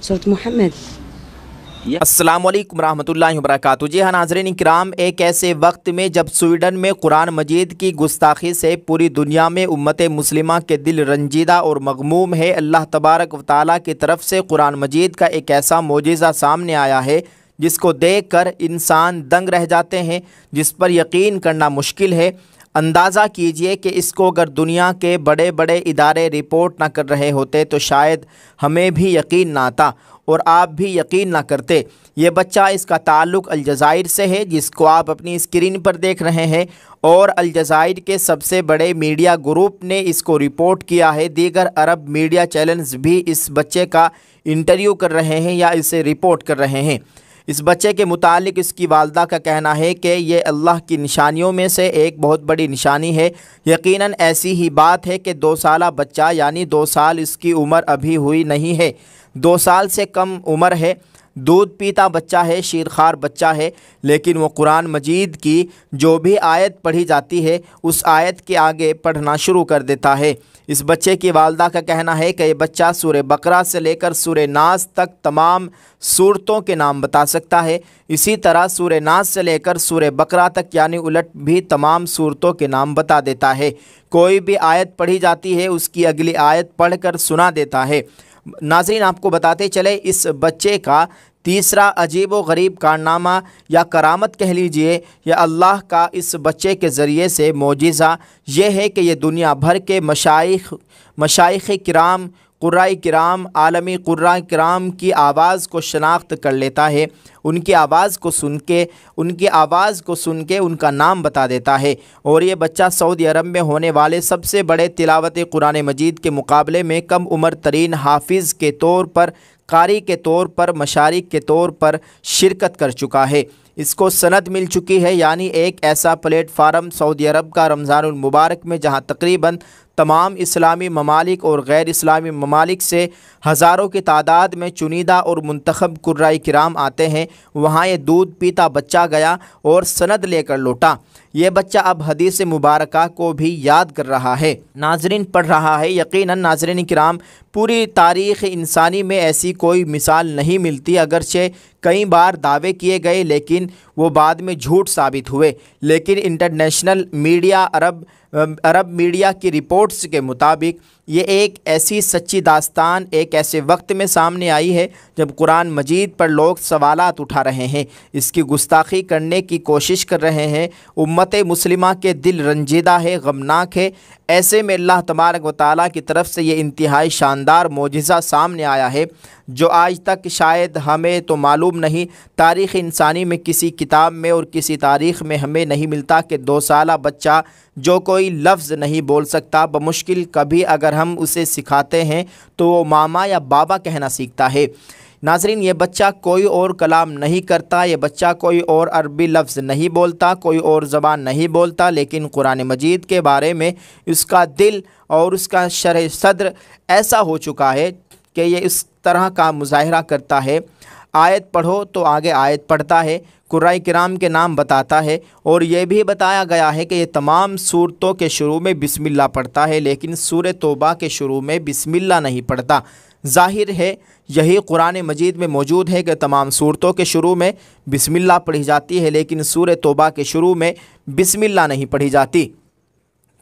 सूरत मोहम्मद। अस्सलामुअलैकुम रहमतुल्लाहि वबरकातुहू। जी हाँ नाज़रीन इकराम, एक ऐसे वक्त में जब स्वीडन में कुरान मजीद की गुस्ताखी से पूरी दुनिया में उम्मत मुस्लिमा के दिल रंजीदा और मगमूम है, अल्लाह तबारक व तआला की तरफ से कुरान मजीद का एक ऐसा मोजिज़ा सामने आया है जिसको देख कर इंसान दंग रह जाते हैं, जिस पर यकीन करना मुश्किल है। अंदाज़ा कीजिए कि इसको अगर दुनिया के बड़े बड़े इदारे रिपोर्ट ना कर रहे होते तो शायद हमें भी यकीन ना आता और आप भी यकीन ना करते। ये बच्चा, इसका ताल्लुक़ अलजज़ाइर से है, जिसको आप अपनी स्क्रीन पर देख रहे हैं, और अलजज़ाइर के सबसे बड़े मीडिया ग्रुप ने इसको रिपोर्ट किया है। दीगर अरब मीडिया चैनल्स भी इस बच्चे का इंटरव्यू कर रहे हैं या इसे रिपोर्ट कर रहे हैं। इस बच्चे के मुतालिक इसकी वालदा का कहना है कि ये अल्लाह की निशानियों में से एक बहुत बड़ी निशानी है। यकीनन ऐसी ही बात है कि 2 साला बच्चा, यानी 2 साल इसकी उम्र अभी हुई नहीं है, 2 साल से कम उम्र है, दूध पीता बच्चा है, शीरखार बच्चा है, लेकिन वो कुरान मजीद की जो भी आयत पढ़ी जाती है उस आयत के आगे पढ़ना शुरू कर देता है। इस बच्चे की वालदा का कहना है कि ये बच्चा सूरह बकरा से लेकर सूरह नास तक तमाम सूरतों के नाम बता सकता है। इसी तरह सूरह नास से लेकर सूरह बकरा तक यानी उलट भी तमाम सूरतों के नाम बता देता है। कोई भी आयत पढ़ी जाती है उसकी अगली आयत पढ़कर सुना देता है। नाज़रीन आपको बताते चले, इस बच्चे का तीसरा अजीब व गरीब कारनामा या करामत कह लीजिए या अल्लाह का इस बच्चे के ज़रिए से मोजिज़ा ये है कि ये दुनिया भर के मशाइख़ किराम, क़ुर्राए किराम, आलमी क़ुर्राए किराम की आवाज़ को शनाख्त कर लेता है। उनकी आवाज़ को सुन के उनका नाम बता देता है। और ये बच्चा सऊदी अरब में होने वाले सबसे बड़े तिलावत कुरान मजीद के मुकाबले में कम उम्र तरीन हाफिज़ के तौर पर, कारी के तौर पर, मशारिक के तौर पर शिरकत कर चुका है। इसको सनद मिल चुकी है, यानी एक ऐसा प्लेटफार्म सऊदी अरब का रमज़ानुल मुबारक में जहाँ तकरीबन तमाम इस्लामी ममालिक और गैर इस्लामी ममालिक से हज़ारों की तादाद में चुनीदा और मुंतखब क़ुर्राए किराम आते हैं, वहाँ ये दूध पीता बच्चा गया और सनद लेकर लौटा। ये बच्चा अब हदीस मुबारका को भी याद कर रहा है, नाज़रीन पढ़ रहा है। यकीनन नाज़रीन किराम, पूरी तारीख़ इंसानी में ऐसी कोई मिसाल नहीं मिलती। अगरचे कई बार दावे किए गए लेकिन वो बाद में झूठ साबित हुए। लेकिन इंटरनेशनल मीडिया, अरब मीडिया की रिपोर्ट्स के मुताबिक ये एक ऐसी सच्ची दास्तान एक ऐसे वक्त में सामने आई है जब कुरान मजीद पर लोग सवालात उठा रहे हैं, इसकी गुस्ताखी करने की कोशिश कर रहे हैं। उम्मत मुस्लिमा के दिल रंजीदा है, गमनाक है। ऐसे में अल्लाह तबारक व तआला की तरफ से ये इंतहाई शानदार मोजिज़ा सामने आया है जो आज तक शायद हमें तो मालूम नहीं, तारीख़ इंसानी में किसी किताब में और किसी तारीख़ में हमें नहीं मिलता कि 2 साला बच्चा जो कोई लफ्ज़ नहीं बोल सकता, बमुश्किल कभी अगर हम उसे सिखाते हैं तो वो मामा या बाबा कहना सीखता है। नाज़रीन ये बच्चा कोई और कलाम नहीं करता, ये बच्चा कोई और अरबी लफ्ज़ नहीं बोलता, कोई और ज़बान नहीं बोलता, लेकिन कुरान मजीद के बारे में उसका दिल और उसका शरह सद्र ऐसा हो चुका है कि ये इस तरह का मुज़ाहिरा करता है। आयत पढ़ो तो आगे आयत पढ़ता है, क़ुर्राए किराम के नाम बताता है, और ये भी बताया गया है कि ये तमाम सूरतों के शुरू में बिस्मिल्लाह पढ़ता है, लेकिन सूरह तौबा के शुरू में बिस्मिल्लाह नहीं पढ़ता। ज़ाहिर है यही कुरान मजीद में मौजूद है कि तमाम सूरतों के शुरू में बिस्मिल्लाह पढ़ी जाती है, लेकिन सूरह तौबा के शुरू में बिस्मिल्लाह नहीं पढ़ी जाती।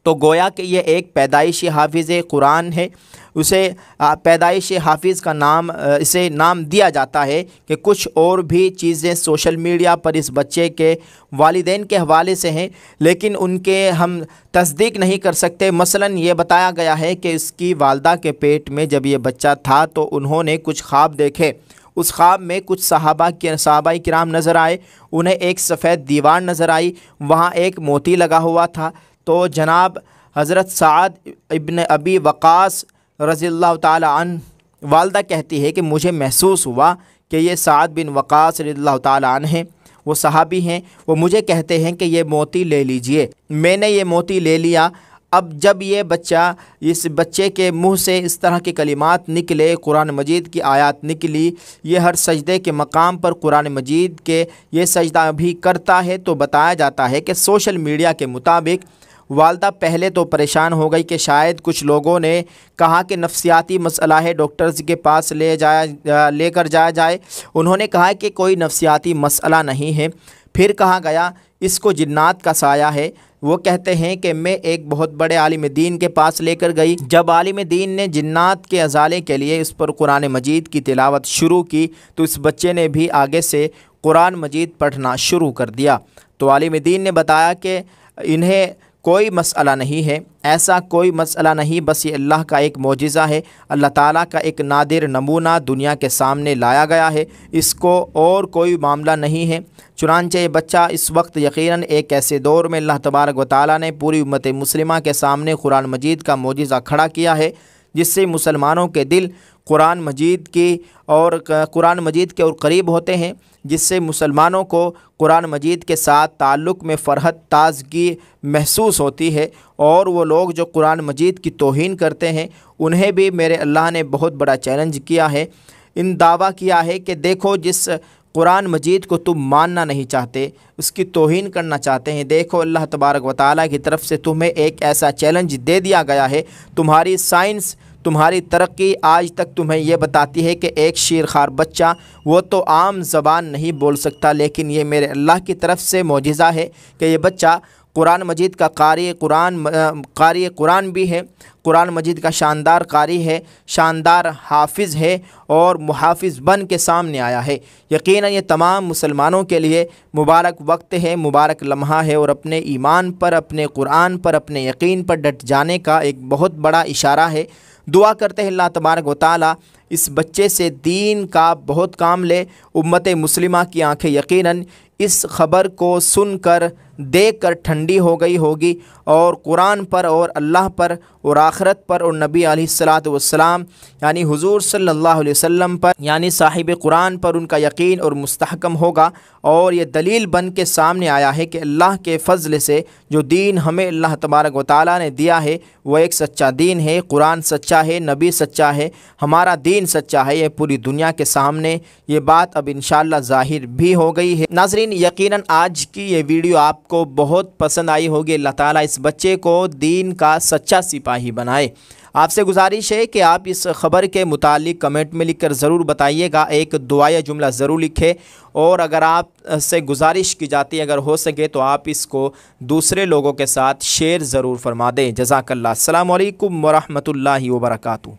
तो गोया कि ये एक पैदाइशी हाफिज़ कुरान है, उसे पैदाइशी हाफिज़ का नाम इसे नाम दिया जाता है कि कुछ और भी चीज़ें सोशल मीडिया पर इस बच्चे के वालिदैन के हवाले से हैं, लेकिन उनके हम तस्दीक नहीं कर सकते। मसलन ये बताया गया है कि इसकी वालदा के पेट में जब ये बच्चा था तो उन्होंने कुछ ख्वाब देखे। उस ख्वाब में कुछ सहाबाए किराम नज़र आए, उन्हें एक सफ़ेद दीवार नज़र आई, वहाँ एक मोती लगा हुआ था। तो जनाब हज़रत साद इब्न अबी वक़ास रज़ियल्लाहु ताला अन्हु वालदा कहती है कि मुझे महसूस हुआ कि ये साद बिन वक़ास रज़ियल्लाहु ताला अन्हु हैं, वो सहाबी हैं। वो मुझे कहते हैं कि ये मोती ले लीजिए। मैंने ये मोती ले लिया। अब जब ये बच्चा, इस बच्चे के मुंह से इस तरह के कलिमात निकले, कुरान मजीद की आयत निकली, ये हर सजदे के मकाम पर कुरान मजीद के ये सजदा भी करता है, तो बताया जाता है कि सोशल मीडिया के मुताबिक वालदा पहले तो परेशान हो गई कि शायद कुछ लोगों ने कहा कि नफ्सियाती मसला है, डॉक्टर्स के पास लेकर जाया जाए। उन्होंने कहा कि कोई नफ्सियाती मसला नहीं है। फिर कहा गया इसको जिन्नात का साया है। वो कहते हैं कि मैं एक बहुत बड़े आलिम दीन के पास लेकर गई। जब आलिम दीन ने जिन्नात के अजाले के लिए इस पर कुरान मजीद की तिलावत शुरू की तो इस बच्चे ने भी आगे से कुरान मजीद पढ़ना शुरू कर दिया। तो आलिम दीन ने बताया कि इन्हें कोई मसला नहीं है, ऐसा कोई मसला नहीं, बस ये अल्लाह का एक मौजिज़ा है, अल्लाह ताला का एक नादिर नमूना दुनिया के सामने लाया गया है, इसको और कोई मामला नहीं है। चुनांचे ये बच्चा इस वक्त यकीनन एक ऐसे दौर में अल्लाह तबारक व तआला ने पूरी उम्मत मुस्लिमा के सामने कुरान मजीद का मौजिज़ा खड़ा किया है, जिससे मुसलमानों के दिल कुरान मजीद की और कुरान मजीद के और करीब होते हैं, जिससे मुसलमानों को कुरान मजीद के साथ ताल्लुक़ में फ़रहत ताज़गी महसूस होती है। और वो लोग जो कुरान मजीद की तौहीन करते हैं उन्हें भी मेरे अल्लाह ने बहुत बड़ा चैलेंज किया है, इन दावा किया है कि देखो जिस कुरान मजीद को तुम मानना नहीं चाहते, उसकी तौहीन करना चाहते हैं, देखो अल्लाह तबारक व तआला की तरफ से तुम्हें एक ऐसा चैलेंज दे दिया गया है। तुम्हारी साइंस, तुम्हारी तरक्की आज तक तुम्हें यह बताती है कि एक शीरखार बच्चा वो तो आम ज़बान नहीं बोल सकता, लेकिन ये मेरे अल्लाह की तरफ से मौजिज़ा है कि ये बच्चा कुरान मजीद का कारी कुरान भी है, कुरान मजीद का शानदार कारी है, शानदार हाफिज़ है और मुहाफ़िज़ बन के सामने आया है। यकीनन ये तमाम मुसलमानों के लिए मुबारक वक्त है, मुबारक लम्हा है और अपने ईमान पर, अपने कुरान पर, अपने यकीन पर डट जाने का एक बहुत बड़ा इशारा है। दुआ करते हैं अल्लाह तबारक व तआला इस बच्चे से दीन का बहुत काम ले। उम्मत मुस्लिमा की आंखें यकीनन इस ख़बर को सुनकर देखकर ठंडी हो गई होगी और कुरान पर और अल्लाह पर और आखिरत पर और नबी अलैहिस्सलातु वस्सलाम यानी हुज़ूर सल्लल्लाहु अलैहि वसल्लम पर यानी साहिब कुरान पर उनका यकीन और मुस्तहकम होगा। और ये दलील बन के सामने आया है कि अल्लाह के फ़ज़ल से जो दीन हमें अल्लाह तबारक व तआला ने दिया है वो एक सच्चा दीन है, कुरान सच्चा है, नबी सच्चा है, हमारा दीन सच्चा है। ये पूरी दुनिया के सामने ये बात अब इंशाअल्लाह ज़ाहिर भी हो गई है। नाज़रीन, यकीनन आज की ये वीडियो आपको बहुत पसंद आई होगी। अल्लाह ताला इस बच्चे को दीन का सच्चा सिपाही बनाए। आपसे गुजारिश है कि आप इस ख़बर के मुतालिक कमेंट में लिखकर ज़रूर बताइएगा, एक दुआ या जुमला ज़रूर लिखें। और अगर आप से गुजारिश की जाती है, अगर हो सके तो आप इसको दूसरे लोगों के साथ शेयर ज़रूर फरमा दें। जज़ाकल्लाह। अस्सलामु अलैकुम व रहमतुल्लाहि व बरकातुहू।